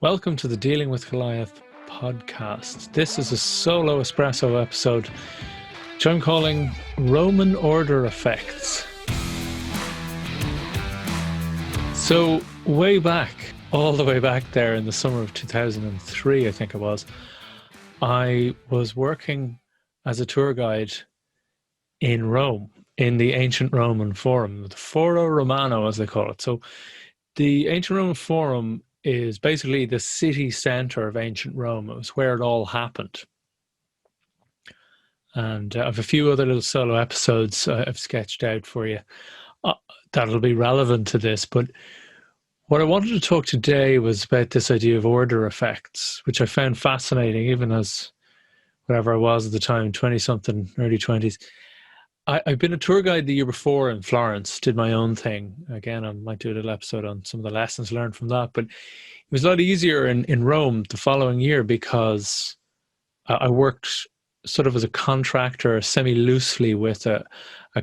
Welcome to the Dealing with Goliath podcast. This is a solo espresso episode, which I'm calling Roman Order Effects. So way back, all the way back there in the summer of 2003, I think it was, I was working as a tour guide in Rome, in the ancient Roman Forum, the Foro Romano as they call it. So the ancient Roman Forum is basically the city center of ancient Rome. It was where it all happened. And I have a few other little solo episodes I've sketched out for you that'll be relevant to this. But what I wanted to talk today was about this idea of order effects, which I found fascinating, even as whatever I was at the time, 20-something, early 20s. I've been a tour guide the year before in Florence, did my own thing. Again, I might do a little episode on some of the lessons learned from that. But it was a lot easier in Rome the following year because I worked sort of as a contractor, semi-loosely with a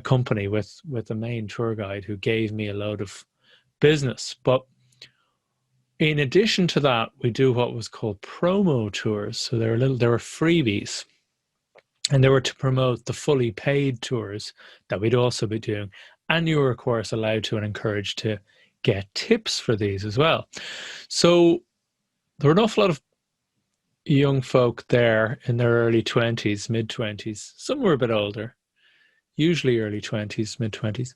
company, with the main tour guide who gave me a load of business. But in addition to that, we do what was called promo tours. So they were freebies. And they were to promote the fully paid tours that we'd also be doing. And you were, of course, allowed to and encouraged to get tips for these as well. So there were an awful lot of young folk there in their early 20s, mid-20s. Some were a bit older, usually early 20s, mid-20s,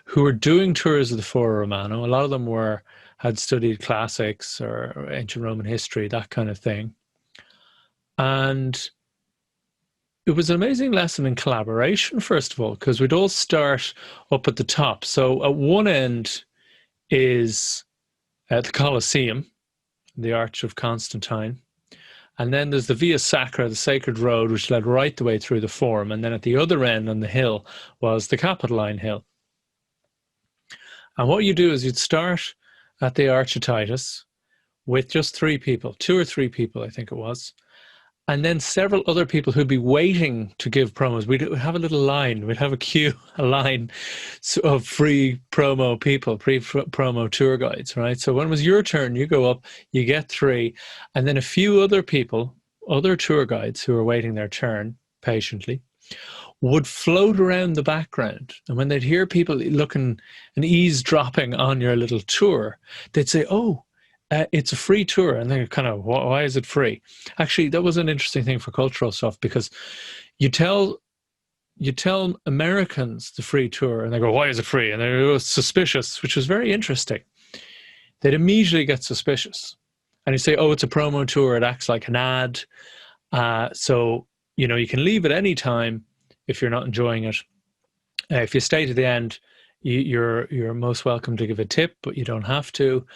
who were doing tours of the Foro Romano. A lot of them had studied classics or ancient Roman history, that kind of thing. And it was an amazing lesson in collaboration, first of all, because we'd all start up at the top. So at one end is the Colosseum, the Arch of Constantine. And then there's the Via Sacra, the Sacred Road, which led right the way through the Forum. And then at the other end on the hill was the Capitoline Hill. And what you do is you'd start at the Arch of Titus with just two or three people, I think it was. And then several other people who'd be waiting to give promos. We'd have a little line. We'd have a line of free promo people, promo tour guides, right? So when it was your turn, you go up, you get three, and then a few other people, other tour guides who are waiting their turn patiently, would float around the background. And when they'd hear people looking and eavesdropping on your little tour, they'd say, oh, it's a free tour. And they're kind of, why is it free? Actually, that was an interesting thing for cultural stuff, because you tell Americans the free tour and they go, why is it free? And they're suspicious, which was very interesting. They'd immediately get suspicious. And you say, oh, it's a promo tour. It acts like an ad. So, you can leave at any time if you're not enjoying it. If you stay to the end, you're most welcome to give a tip, but you don't have to.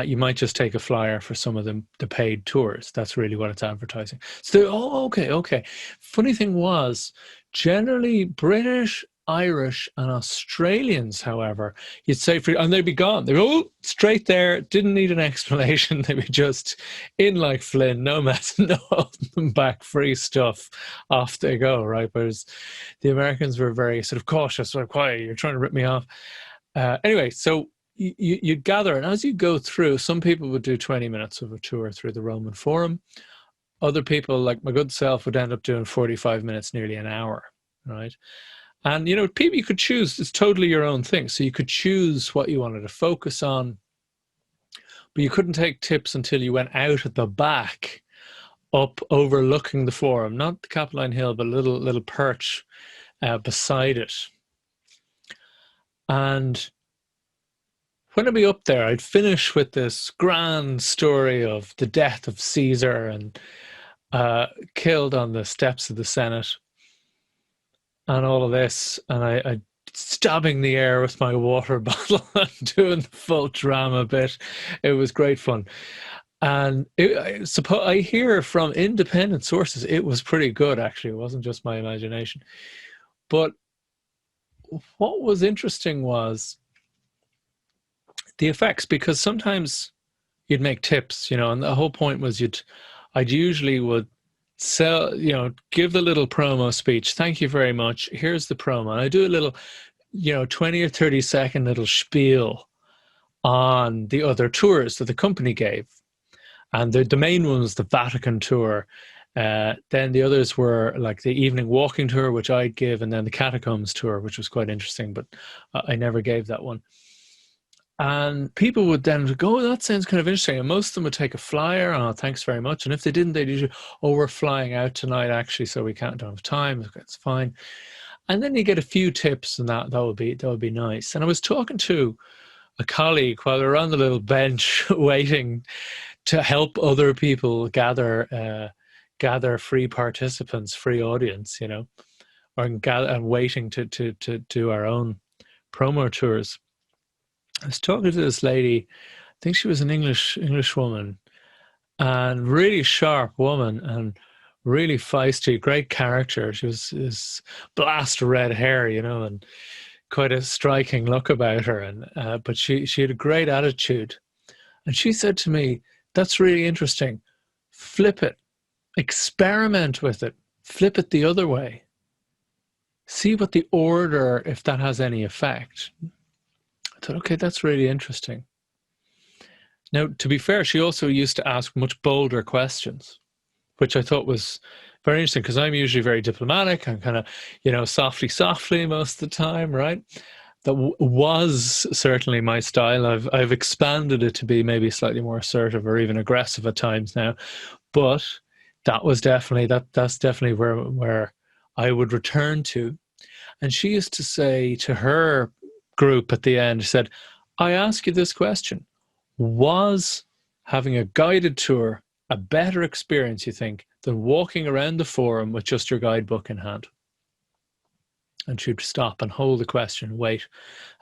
You might just take a flyer for some of the paid tours. That's really what it's advertising. So, okay. Funny thing was, generally British, Irish, and Australians, however, you'd say free, and they'd be gone. They'd go straight there, didn't need an explanation. They'd be just in like Flynn, no messing, no holding them back, free stuff, off they go, right? Whereas the Americans were very sort of cautious, like, why, you're trying to rip me off. Anyway, so you'd gather, and as you go through, some people would do 20 minutes of a tour through the Roman Forum. Other people, like my good self, would end up doing 45 minutes, nearly an hour, right? And, people, you could choose, it's totally your own thing. So you could choose what you wanted to focus on, but you couldn't take tips until you went out at the back, up overlooking the Forum, not the Capitoline Hill, but a little perch beside it. And when I'd be up there, I'd finish with this grand story of the death of Caesar and killed on the steps of the Senate, and all of this, and I stabbing the air with my water bottle and doing the full drama bit. It was great fun. And I hear from independent sources, it was pretty good, actually. It wasn't just my imagination. But what was interesting was the effects, because sometimes you'd make tips, and the whole point was I'd usually would sell, give the little promo speech. Thank you very much. Here's the promo. And I do a little, 20 or 30 second little spiel on the other tours that the company gave. And the main one was the Vatican tour. Then the others were like the evening walking tour, which I'd give, and then the catacombs tour, which was quite interesting, but I never gave that one. And people would then go, oh, that sounds kind of interesting. And most of them would take a flyer. Oh, thanks very much. And if they didn't, they'd usually, oh, we're flying out tonight, actually, so we don't have time. It's fine. And then you get a few tips, and that would be nice. And I was talking to a colleague while we were on the little bench waiting to help other people gather free participants, free audience, and waiting to do our own promo tours. I was talking to this lady. I think she was an English woman, and really sharp woman, and really feisty, great character. She was blast red hair, and quite a striking look about her. And but she had a great attitude, and she said to me, "That's really interesting. Flip it, experiment with it, flip it the other way. See what the order, if that has any effect." I thought, okay, that's really interesting. Now, to be fair, she also used to ask much bolder questions, which I thought was very interesting, because I'm usually very diplomatic. I'm kind of, softly most of the time, right? That was certainly my style. I've expanded it to be maybe slightly more assertive or even aggressive at times now, but that was that's definitely where I would return to. And she used to say to her group at the end, she said, I ask you this question: was having a guided tour a better experience, you think, than walking around the forum with just your guidebook in hand? And she'd stop and hold the question, wait.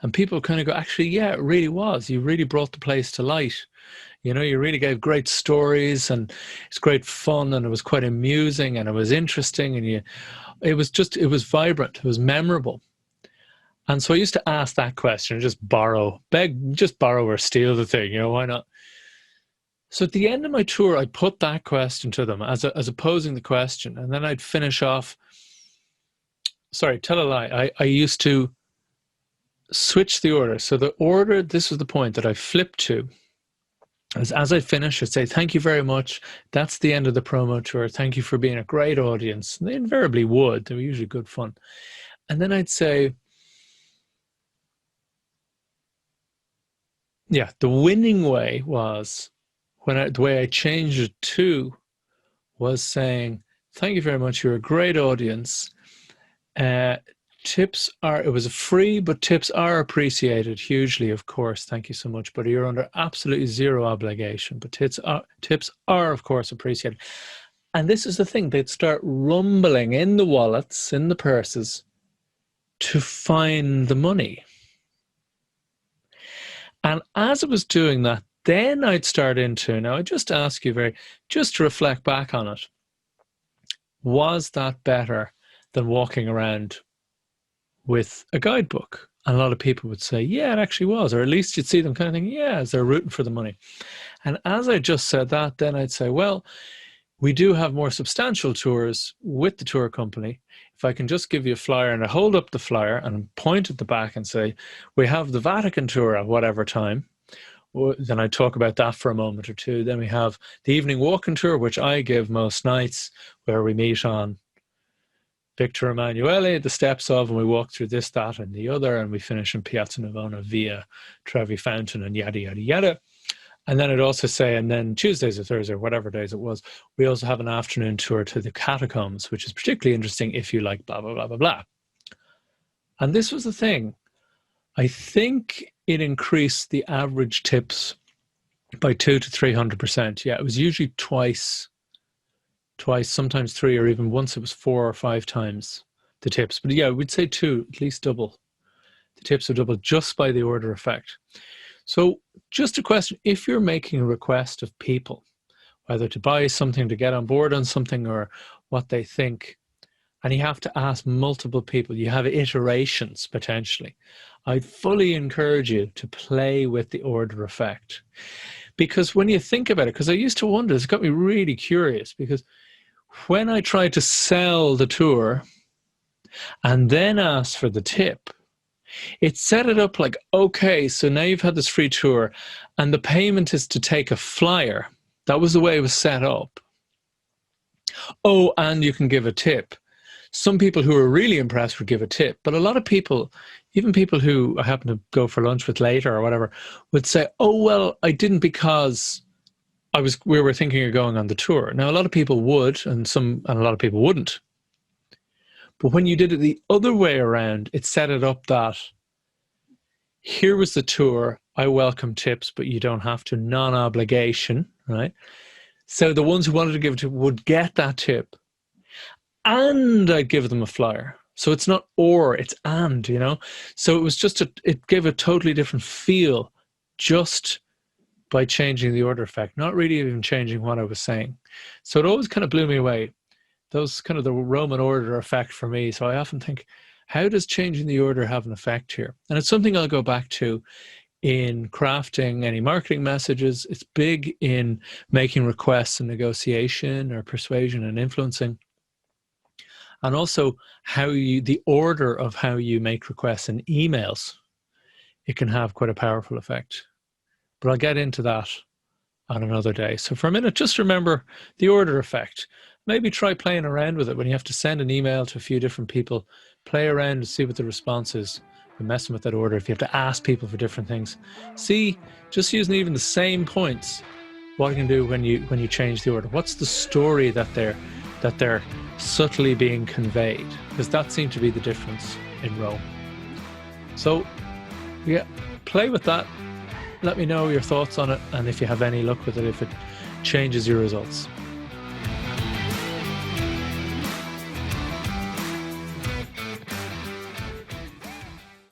And people kind of go, actually, yeah, it really was. You really brought the place to light. You really gave great stories, and it's great fun, and it was quite amusing, and it was interesting, and it was vibrant, it was memorable. And so I used to ask that question, just borrow or steal the thing, why not? So at the end of my tour, I'd put that question to them as posing the question, and then I'd finish off. Sorry, tell a lie. I used to switch the order. So the order, this was the point that I flipped to. As I finish, I'd say, thank you very much. That's the end of the promo tour. Thank you for being a great audience. And they invariably would. They were usually good fun. And then I'd say, yeah, the winning way was, the way I changed it to was saying, thank you very much. You're a great audience. Tips it was free, but tips are appreciated hugely, of course. Thank you so much. But you're under absolutely zero obligation. But tips are, of course, appreciated. And this is the thing. They'd start rumbling in the wallets, in the purses, to find the money. And as I was doing that, then I'd start into, now I just ask you just to reflect back on it. Was that better than walking around with a guidebook? And a lot of people would say, yeah, it actually was. Or at least you'd see them kind of thinking, yeah, as they're rooting for the money. And as I just said that, then I'd say, well, we do have more substantial tours with the tour company. If I can just give you a flyer, and I hold up the flyer and point at the back and say, we have the Vatican tour at whatever time. Then I talk about that for a moment or two. Then we have the evening walking tour, which I give most nights, where we meet on Victor Emanuele, the steps of, and we walk through this, that, and the other, and we finish in Piazza Navona via Trevi Fountain and yada, yada, yada. And then I'd also say, and then Tuesdays or Thursdays or whatever days it was, we also have an afternoon tour to the catacombs, which is particularly interesting if you like blah, blah, blah, blah, blah. And this was the thing. I think it increased the average tips by 200 to 300%. Yeah, it was usually twice, sometimes three, or even once it was 4 or 5 times the tips. But yeah, we'd say 2, at least double. The tips are double just by the order effect. So just a question, if you're making a request of people, whether to buy something, to get on board on something, or what they think, and you have to ask multiple people, you have iterations potentially, I'd fully encourage you to play with the order effect. Because when you think about it, because I used to wonder, it's got me really curious, because when I tried to sell the tour and then ask for the tip, it set it up like, okay, so now you've had this free tour and the payment is to take a flyer. That was the way it was set up. Oh, and you can give a tip. Some people who are really impressed would give a tip, but a lot of people, even people who I happen to go for lunch with later or whatever, would say, "Oh, well, I didn't because we were thinking of going on the tour." Now, a lot of people would, and a lot of people wouldn't. But when you did it the other way around, it set it up that here was the tour. I welcome tips, but you don't have to. Non-obligation, right? So the ones who wanted to give a tip would get that tip, and I'd give them a flyer. So it's not or, it's and, So it was it gave a totally different feel just by changing the order effect, not really even changing what I was saying. So it always kind of blew me away. Those kind of the Roman order effect for me. So I often think, how does changing the order have an effect here? And it's something I'll go back to in crafting any marketing messages. It's big in making requests and negotiation or persuasion and influencing. And also the order of how you make requests in emails, it can have quite a powerful effect. But I'll get into that on another day. So for a minute, just remember the order effect. Maybe try playing around with it when you have to send an email to a few different people. Play around and see what the response is. You're messing with that order. If you have to ask people for different things, see, just using even the same points, what you can do when you change the order. What's the story that they're subtly being conveyed? Because that seemed to be the difference in Rome. So yeah, play with that. Let me know your thoughts on it, and if you have any luck with it, if it changes your results.